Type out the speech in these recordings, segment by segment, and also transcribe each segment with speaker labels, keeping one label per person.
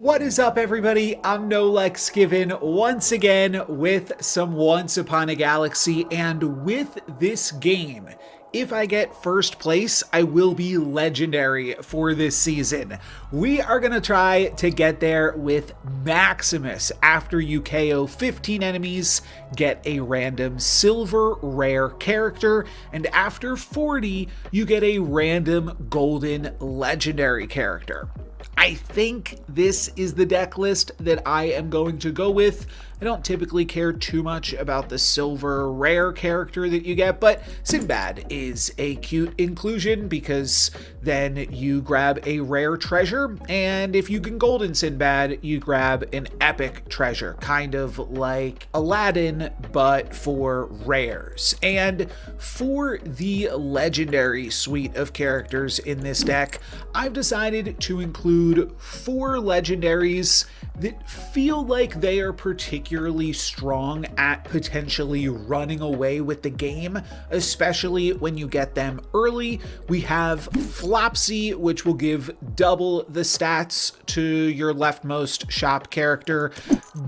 Speaker 1: What is up, everybody? I'm NoLucksGiven once again with some Once Upon a Galaxy, and with this game, if I get first place, I will be legendary for this season. We are going to try to get there with Maximus. After you KO 15 enemies, get a random silver rare character, and after 40, you get a random golden legendary character. I think this is the deck list that I am going to go with. I don't typically care too much about the silver rare character that you get, but Sinbad is a cute inclusion because then you grab a rare treasure, and if you can golden Sinbad, you grab an epic treasure, kind of like Aladdin, but for rares. And for the legendary suite of characters in this deck, I've decided to include 4 legendaries that feel like they are particularly strong at potentially running away with the game, especially when you get them early. We have Flopsy, which will give double the stats to your leftmost shop character.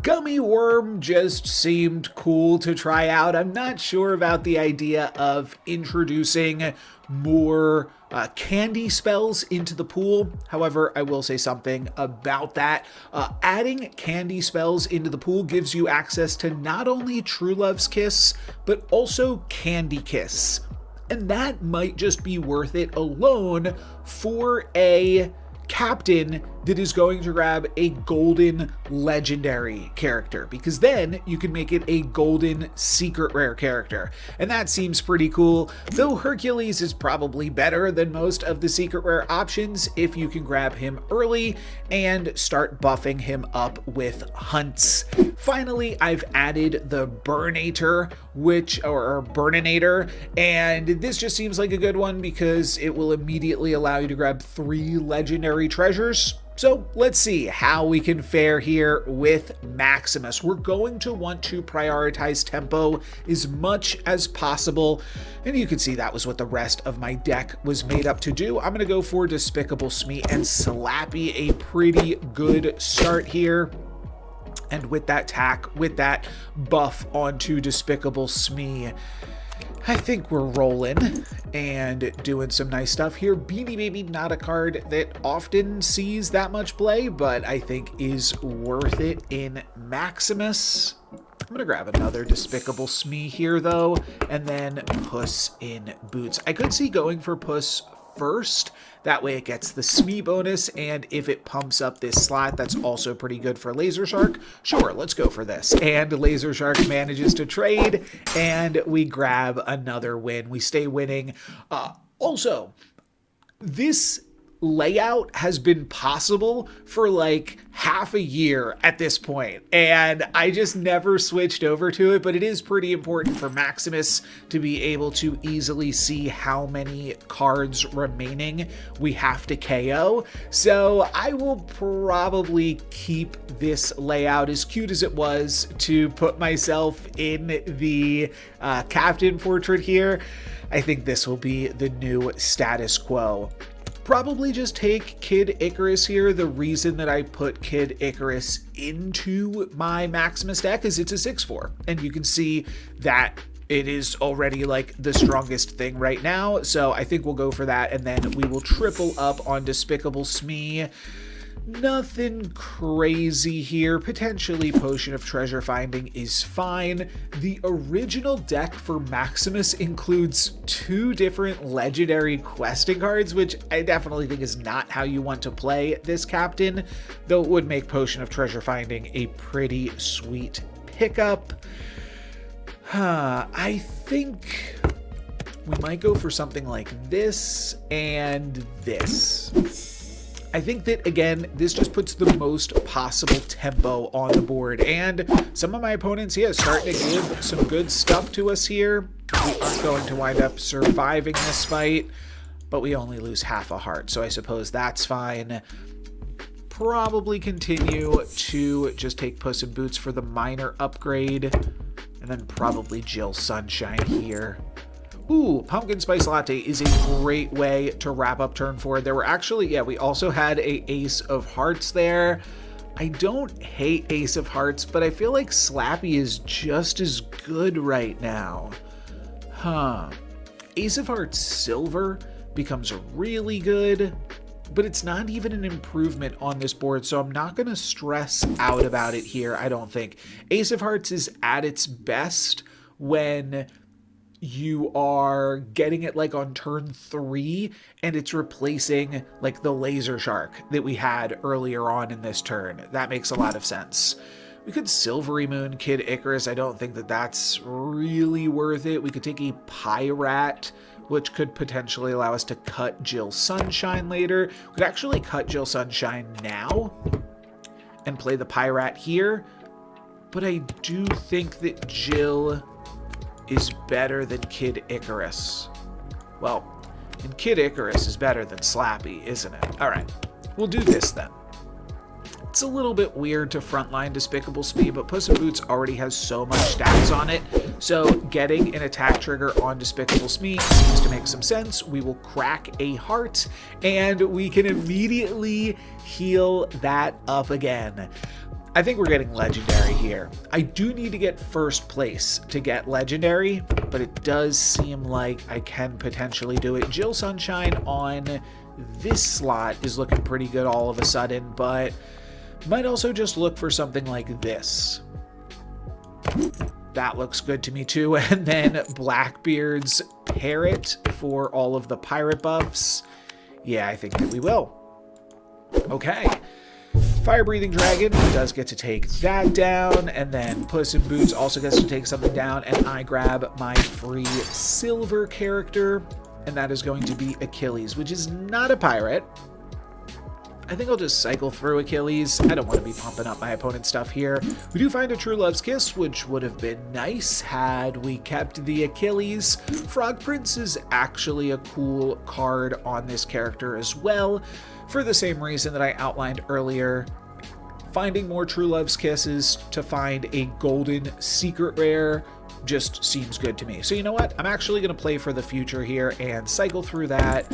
Speaker 1: Gummy Worm just seemed cool to try out. I'm not sure about the idea of introducing more candy spells into the pool. However, I will say something about that. Adding candy spells into the pool gives you access to not only True Love's Kiss, but also Candy Kiss. And that might just be worth it alone for a captain that is going to grab a golden legendary character, because then you can make it a golden secret rare character, and that seems pretty cool, though Hercules is probably better than most of the secret rare options if you can grab him early and start buffing him up with hunts. Finally, I've added the Burninator, Burninator, and this just seems like a good one because it will immediately allow you to grab 3 legendary treasures. So let's see how we can fare here with Maximus. We're going to want to prioritize tempo as much as possible, and you can see that was what the rest of my deck was made up to do. I'm going to go for Despicable Smee and Slappy, a pretty good start here. And with that buff onto Despicable Smee, I think we're rolling and doing some nice stuff here. Beanie Baby, not a card that often sees that much play, but I think is worth it in Maximus. I'm going to grab another Despicable Smee here, though, and then Puss in Boots. I could see going for Puss first. That way it gets the Smee bonus, and if it pumps up this slot, that's also pretty good for Laser Shark. Sure, let's go for this. And Laser Shark manages to trade, and we grab another win. We stay winning. Also, this layout has been possible for like half a year at this point, and I just never switched over to it, but it is pretty important for Maximus to be able to easily see how many cards remaining we have to KO. So I will probably keep this layout, as cute as it was to put myself in the captain portrait here. I think this will be the new status quo. Probably just take Kid Icarus here. The reason that I put Kid Icarus into my Maximus deck is it's a 6/4, and you can see that it is already like the strongest thing right now. So I think we'll go for that, and then we will triple up on Despicable Smee. Nothing crazy here. Potentially Potion of Treasure Finding is fine. The original deck for Maximus includes 2 different legendary questing cards, which I definitely think is not how you want to play this captain, though it would make Potion of Treasure Finding a pretty sweet pickup. I think we might go for something like this and this. I think that, again, this just puts the most possible tempo on the board, and some of my opponents, starting to give some good stuff to us here. We aren't going to wind up surviving this fight, but we only lose half a heart, so I suppose that's fine. Probably continue to just take Puss in Boots for the minor upgrade, and then probably Jill Sunshine here. Ooh, Pumpkin Spice Latte is a great way to wrap up turn 4. There were actually, we also had a Ace of Hearts there. I don't hate Ace of Hearts, but I feel like Slappy is just as good right now. Ace of Hearts Silver becomes really good, but it's not even an improvement on this board, so I'm not going to stress out about it here, I don't think. Ace of Hearts is at its best when you are getting it like on turn 3 and it's replacing like the laser shark that we had earlier on in this turn. That makes a lot of sense. We could Silvery Moon Kid Icarus. I don't think that that's really worth it. We could take a Pyrat, which could potentially allow us to cut Jill Sunshine later. We could actually cut Jill Sunshine now and play the Pyrat here. But I do think that Jill is better than Kid Icarus. Well, and Kid Icarus is better than Slappy, isn't it? All right, we'll do this then. It's a little bit weird to frontline Despicable Speed, but Puss in Boots already has so much stats on it, so getting an attack trigger on Despicable Speed seems to make some sense. We will crack a heart, and we can immediately heal that up again. I think we're getting legendary here. I do need to get first place to get legendary, but it does seem like I can potentially do it. Jill Sunshine on this slot is looking pretty good all of a sudden, but might also just look for something like this. That looks good to me too. And then Blackbeard's Parrot for all of the pirate buffs. Yeah, I think that we will. Okay. Fire Breathing Dragon does get to take that down, and then Puss in Boots also gets to take something down, and I grab my free silver character, and that is going to be Achilles, which is not a pirate. I think I'll just cycle through Achilles. I don't want to be pumping up my opponent's stuff here. We do find a True Love's Kiss, which would have been nice had we kept the Achilles. Frog Prince is actually a cool card on this character as well, for the same reason that I outlined earlier. Finding more True Love's Kisses to find a golden secret rare just seems good to me. So you know what? I'm actually going to play for the future here and cycle through that,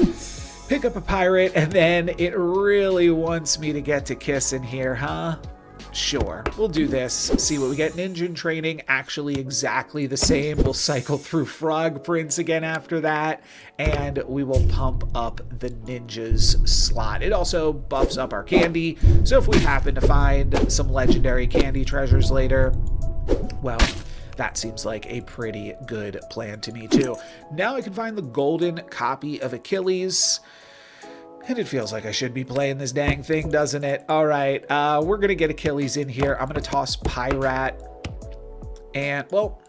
Speaker 1: pick up a pirate, and then it really wants me to get to Kiss in here, huh? Sure, we'll do this. See what we get. Ninja in Training, actually exactly the same. We'll cycle through Frog Prince again after that, and we will pump up the Ninja's slot. It also buffs up our candy, so if we happen to find some legendary candy treasures later, well, that seems like a pretty good plan to me too. Now I can find the golden copy of Achilles. And it feels like I should be playing this dang thing, doesn't it? All right, we're going to get Achilles in here. I'm going to toss Pyrat. And, well,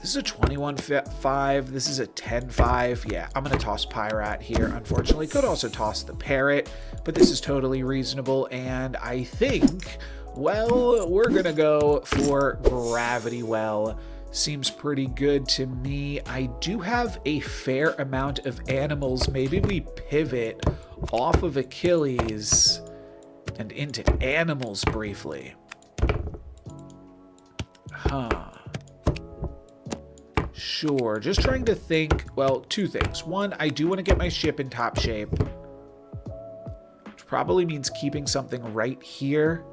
Speaker 1: this is a 21-5. This is a 10-5. Yeah, I'm going to toss Pyrat here, unfortunately. Could also toss the Parrot, but this is totally reasonable. And I think, well, we're going to go for Gravity Well. Seems pretty good to me. I do have a fair amount of animals. Maybe we pivot off of Achilles and into animals briefly. Sure, just trying to think. Well, two things. One, I do want to get my ship in top shape, which probably means keeping something right here.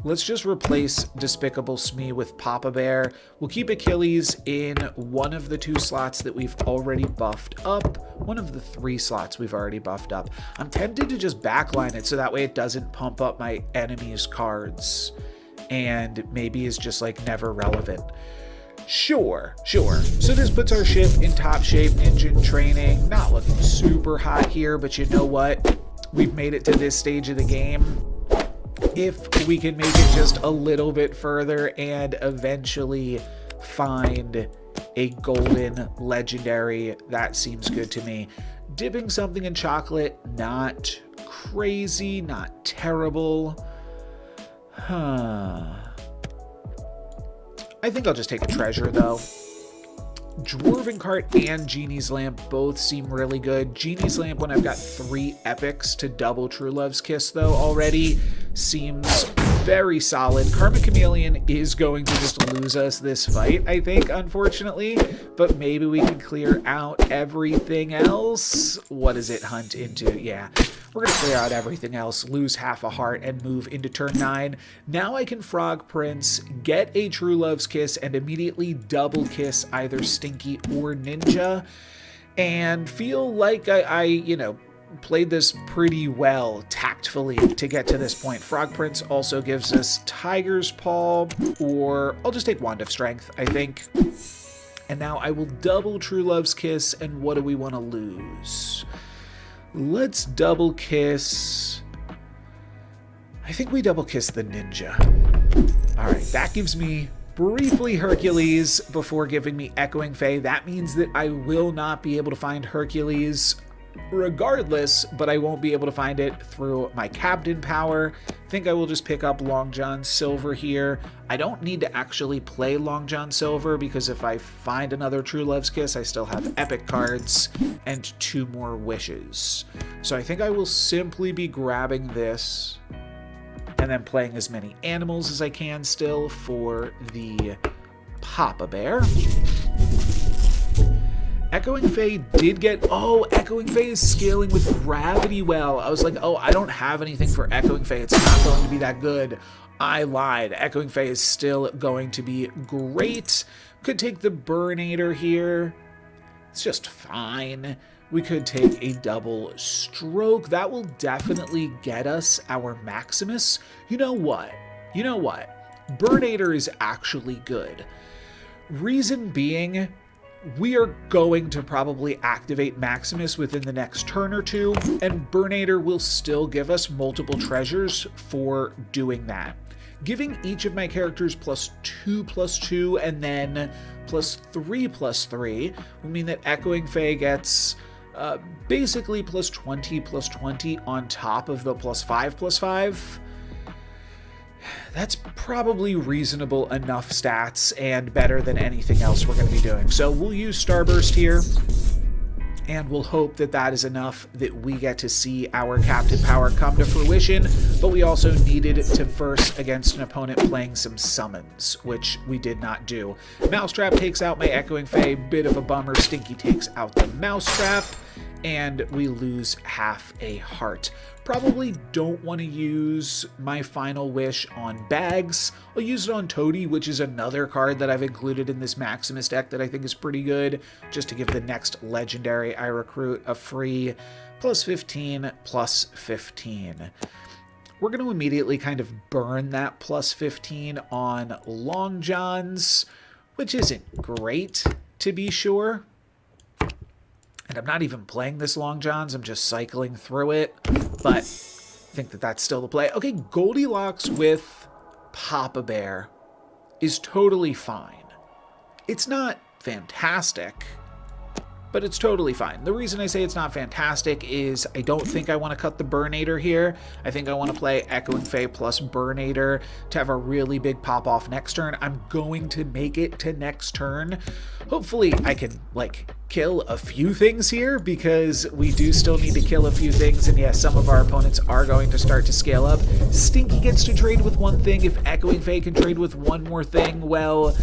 Speaker 1: Let's just replace Despicable Smee with Papa Bear. We'll keep Achilles in one of the 2 slots that we've already buffed up. One of the 3 slots we've already buffed up. I'm tempted to just backline it so that way it doesn't pump up my enemy's cards and maybe is just like never relevant. Sure. So this puts our ship in top shape. Ninja in Training, not looking super hot here, but you know what? We've made it to this stage of the game. If we can make it just a little bit further and eventually find a golden legendary, that seems good to me. Dipping something in chocolate, not crazy, not terrible. I think I'll just take a treasure though. Dwarven Cart and Genie's Lamp both seem really good. Genie's Lamp, when I've got 3 epics to double True Love's Kiss though already, seems very solid. Karma Chameleon is going to just lose us this fight, I think, unfortunately. But maybe we can clear out everything else. What does it hunt into? Yeah, we're going to clear out everything else, lose half a heart, and move into turn 9. Now I can Frog Prince, get a True Love's Kiss, and immediately double kiss either Stinky or Ninja. And feel like I played this pretty well tactfully to get to this point. Frog Prince also gives us Tiger's Paw, or I'll just take Wand of Strength, I think. And now I will double True Love's Kiss, and what do we want to lose? Let's double kiss. I think we double kiss the Ninja. All right, that gives me briefly Hercules before giving me Echoing Fae. That means that I will not be able to find Hercules regardless, but I won't be able to find it through my Captain power. I think I will just pick up Long John Silver here. I don't need to actually play Long John Silver because if I find another True Love's Kiss, I still have epic cards and 2 more wishes. So I think I will simply be grabbing this and then playing as many animals as I can still for the Papa Bear. Echoing Fae did get... Oh, Echoing Fae is scaling with Gravity Well. I was like, oh, I don't have anything for Echoing Fae. It's not going to be that good. I lied. Echoing Fae is still going to be great. Could take the Burnator here. It's just fine. We could take a double stroke. That will definitely get us our Maximus. You know what? Burnator is actually good. Reason being, we are going to probably activate Maximus within the next turn or 2, and Burnator will still give us multiple treasures for doing that. Giving each of my characters +2/+2 and then +3/+3 will mean that Echoing Fae gets basically +20/+20 on top of the +5/+5. That's probably reasonable enough stats and better than anything else we're going to be doing. So we'll use Starburst here, and we'll hope that that is enough that we get to see our Captain Power come to fruition, but we also needed to verse against an opponent playing some summons, which we did not do. Mousetrap takes out my Echoing Fae, bit of a bummer. Stinky takes out the Mousetrap, and we lose half a heart. Probably don't want to use my final wish on Bags. I'll use it on Toady, which is another card that I've included in this Maximus deck that I think is pretty good, just to give the next legendary I recruit a free +15/+15. We're going to immediately kind of burn that +15 on Long Johns, which isn't great, to be sure. And I'm not even playing this Long Johns, I'm just cycling through it, but I think that that's still the play. Okay, Goldilocks with Papa Bear is totally fine. It's not fantastic, but it's totally fine. The reason I say it's not fantastic is I don't think I want to cut the Burnator here. I think I want to play Echoing Fae plus Burnator to have a really big pop-off next turn. I'm going to make it to next turn. Hopefully I can, kill a few things here, because we do still need to kill a few things, and yes, some of our opponents are going to start to scale up. Stinky gets to trade with one thing. If Echoing Fae can trade with one more thing, well,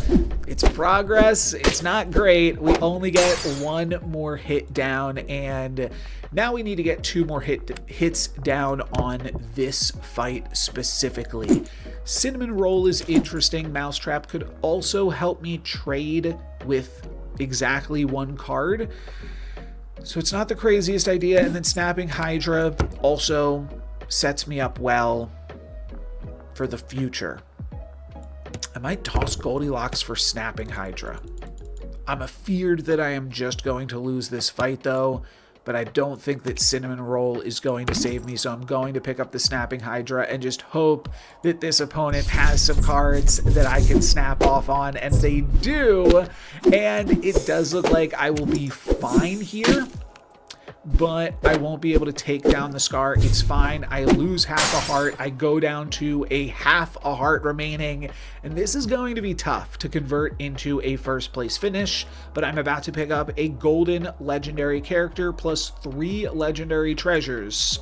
Speaker 1: it's progress. It's not great. We only get one more hit down, and now we need to get 2 more hits down on this fight specifically. Cinnamon Roll is interesting. Mousetrap could also help me trade with exactly 1 card, so it's not the craziest idea. And then Snapping Hydra also sets me up well for the future. I might toss Goldilocks for Snapping Hydra. I'm afeared that I am just going to lose this fight though, but I don't think that Cinnamon Roll is going to save me, so I'm going to pick up the Snapping Hydra and just hope that this opponent has some cards that I can snap off on, and they do, and it does look like I will be fine here, but I won't be able to take down the Scar. It's fine. I lose half a heart. I go down to a half a heart remaining, and this is going to be tough to convert into a first place finish, but I'm about to pick up a golden legendary character plus 3 legendary treasures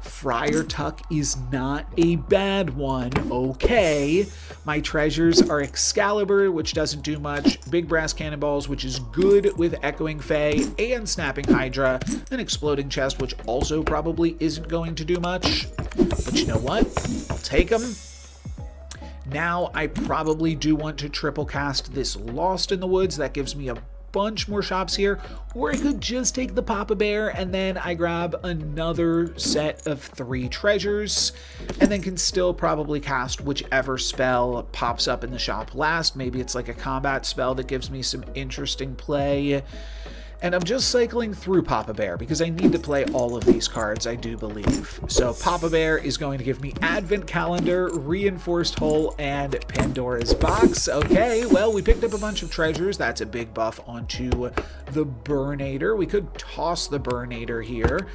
Speaker 1: Friar Tuck is not a bad one. Okay. My treasures are Excalibur, which doesn't do much, Big Brass Cannonballs, which is good with Echoing Fae, and Snapping Hydra, an Exploding Chest, which also probably isn't going to do much. But you know what? I'll take them. Now I probably do want to triple cast this Lost in the Woods. That gives me a bunch more shops here, or I could just take the Papa Bear and then I grab another set of 3 treasures and then can still probably cast whichever spell pops up in the shop last. Maybe it's like a combat spell that gives me some interesting play. And I'm just cycling through Papa Bear because I need to play all of these cards, I do believe. So Papa Bear is going to give me Advent Calendar, Reinforced Hull, and Pandora's Box. Okay, well, we picked up a bunch of treasures. That's a big buff onto the Burnator. We could toss the Burnator here.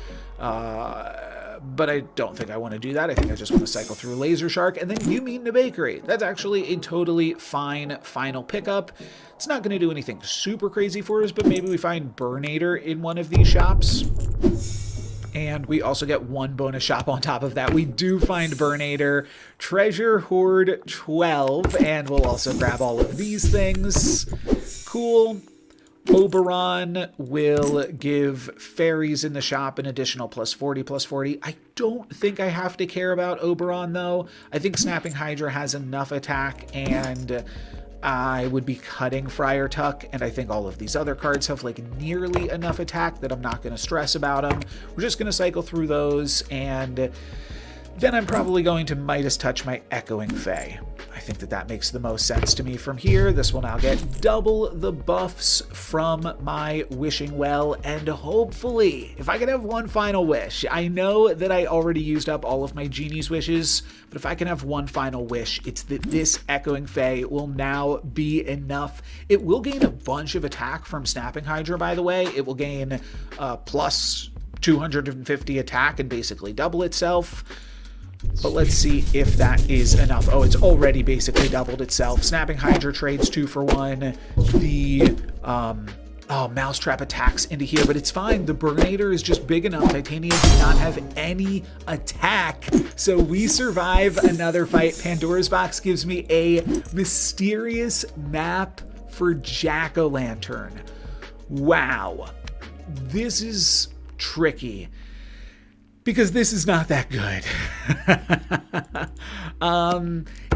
Speaker 1: But I don't think I want to do that. I think I just want to cycle through Laser Shark and then You Meet in a Bakery. That's actually a totally fine final pickup. It's not going to do anything super crazy for us, but maybe we find Burnator in one of these shops. And we also get 1 bonus shop on top of that. We do find Burnator, Treasure Hoard 12, and we'll also grab all of these things. Cool. Oberon will give fairies in the shop an additional +40/+40. I don't think I have to care about Oberon, though. I think Snapping Hydra has enough attack, and I would be cutting Friar Tuck, and I think all of these other cards have like nearly enough attack that I'm not going to stress about them. We're just going to cycle through those, and then I'm probably going to Midas Touch my Echoing Fae. I think that makes the most sense to me from here. This will now get double the buffs from my Wishing Well, and hopefully, if I can have one final wish, I know that I already used up all of my Genie's wishes, but if I can have one final wish, it's that this Echoing Fae will now be enough. It will gain a bunch of attack from Snapping Hydra, by the way. It will gain plus 250 attack and basically double itself. But let's see if that is enough. Oh, it's already basically doubled itself. Snapping Hydra trades 2 for 1. The Mousetrap attacks into here, but it's fine. The Burnator is just big enough. Titania does not have any attack, so we survive another fight. Pandora's Box gives me a mysterious map for Jack-o'-lantern. Wow. This is tricky, because this is not that good.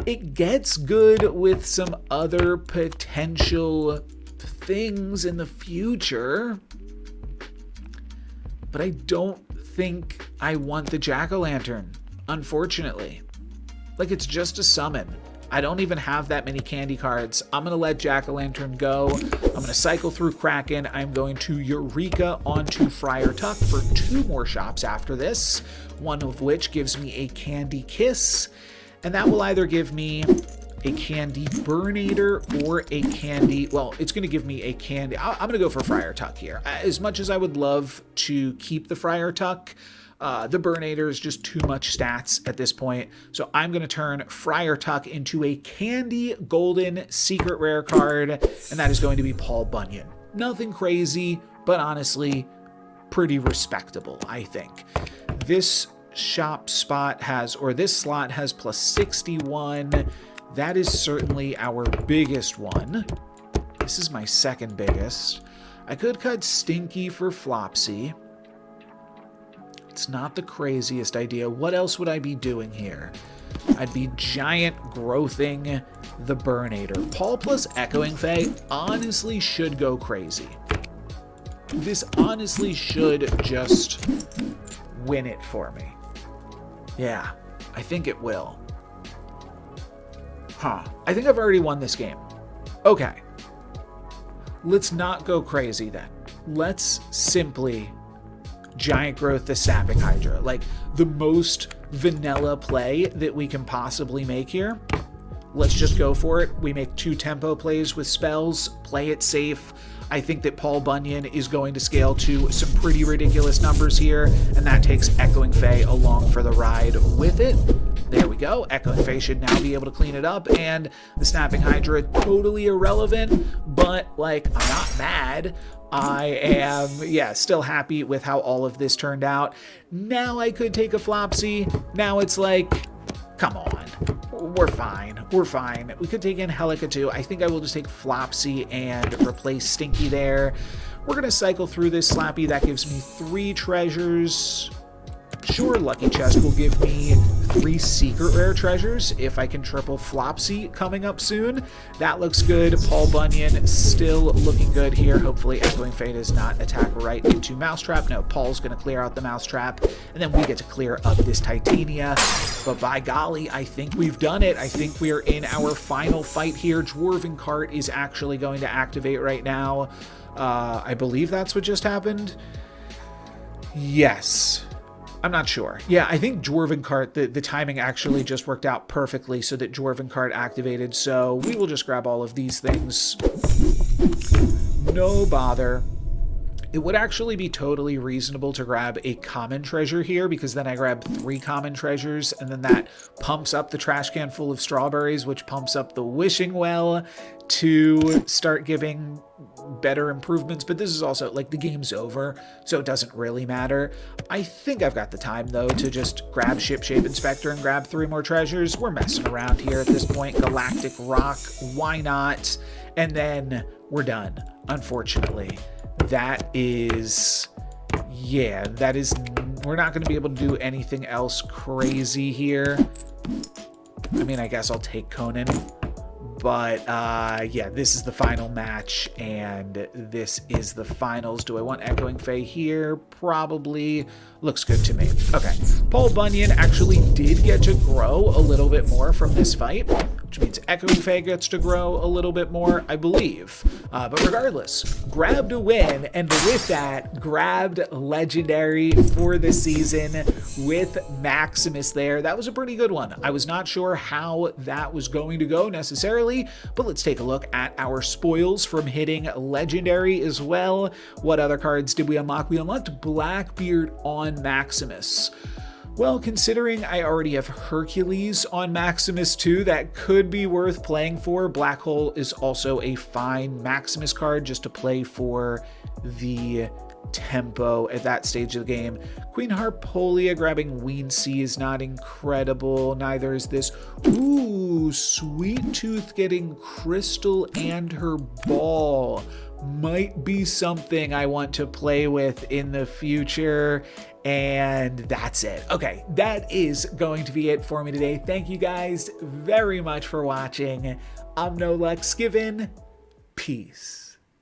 Speaker 1: It gets good with some other potential things in the future, but I don't think I want the Jack-o'-lantern, unfortunately. Like, it's just a summon. I don't even have that many candy cards. I'm going to let Jack-o'-lantern go. I'm going to cycle through Kraken. I'm going to Eureka onto Friar Tuck for 2 more shops after this, one of which gives me a Candy Kiss, and that will either give me a Candy Burnator or a Candy... Well, it's going to give me a Candy... I'm going to go for Friar Tuck here. As much as I would love to keep the Friar Tuck, the Burnator is just too much stats at this point. So I'm going to turn Friar Tuck into a Candy Golden Secret Rare card, and that is going to be Paul Bunyan. Nothing crazy, but honestly, pretty respectable, I think. This shop spot has, or this slot has +61. That is certainly our biggest one. This is my second biggest. I could cut Stinky for Flopsy. It's not the craziest idea. What else would I be doing here? I'd be giant growthing the Burnator. Paul plus Echoing Fae honestly should go crazy. This honestly should just win it for me. Yeah, I think it will. I think I've already won this game. Okay. Let's not go crazy then. Let's simply giant growth the Snapping Hydra. Like, the most vanilla play that we can possibly make here. Let's just go for it. We make 2 tempo plays with spells, play it safe. I think that Paul Bunyan is going to scale to some pretty ridiculous numbers here, and that takes Echoing Fae along for the ride with it. There we go. Echoing Face should now be able to clean it up, and the Snapping Hydra, totally irrelevant, but like, I'm not mad. I am, yeah, still happy with how all of this turned out. Now I could take a Flopsy. Now it's like, come on. We're fine. We're fine. We could take in Helica too. I think I will just take Flopsy and replace Stinky there. We're going to cycle through this Slappy. That gives me 3 treasures. Sure, Lucky Chest will give me 3 secret rare treasures if I can triple Flopsy coming up soon. That looks good. Paul Bunyan still looking good here. Hopefully Echoing Fate does not attack right into Mousetrap. No, Paul's going to clear out the Mousetrap, and then we get to clear up this Titania. But by golly, I think we've done it. I think we are in our final fight here. Dwarven Cart is actually going to activate right now. I believe that's what just happened. Yes. I'm not sure. Yeah, I think Dwarven Cart, the timing actually just worked out perfectly so that Dwarven Cart activated. So we will just grab all of these things. No bother. It would actually be totally reasonable to grab a common treasure here, because then I grab 3 common treasures, and then that pumps up the trash can full of strawberries, which pumps up the wishing well to start giving better improvements. But this is also, like, the game's over, so it doesn't really matter. I think I've got the time, though, to just grab Shipshape Inspector and grab 3 more treasures. We're messing around here at this point. Galactic Rock, why not? And then we're done, unfortunately. That is, yeah, that is, we're not going to be able to do anything else crazy here. I mean, I guess I'll take Conan. But, yeah, this is the final match, and this is the finals. Do I want Echoing Fae here? Probably. Looks good to me. Okay. Paul Bunyan actually did get to grow a little bit more from this fight, which means Echoing Fae gets to grow a little bit more, I believe. But regardless, grabbed a win, and with that, grabbed Legendary for the season with Maximus there. That was a pretty good one. I was not sure how that was going to go necessarily, but let's take a look at our spoils from hitting Legendary as well. What other cards did we unlock? We unlocked Blackbeard on Maximus. Well, considering I already have Hercules on Maximus too, that could be worth playing for. Black Hole is also a fine Maximus card just to play for the tempo at that stage of the game. Queen Harpolia grabbing Weensea is not incredible. Neither is this. Ooh, Sweet Tooth getting Crystal and her ball. Might be something I want to play with in the future. And that's it. Okay, that is going to be it for me today. Thank you guys very much for watching. I'm NoLucksGiven. Peace.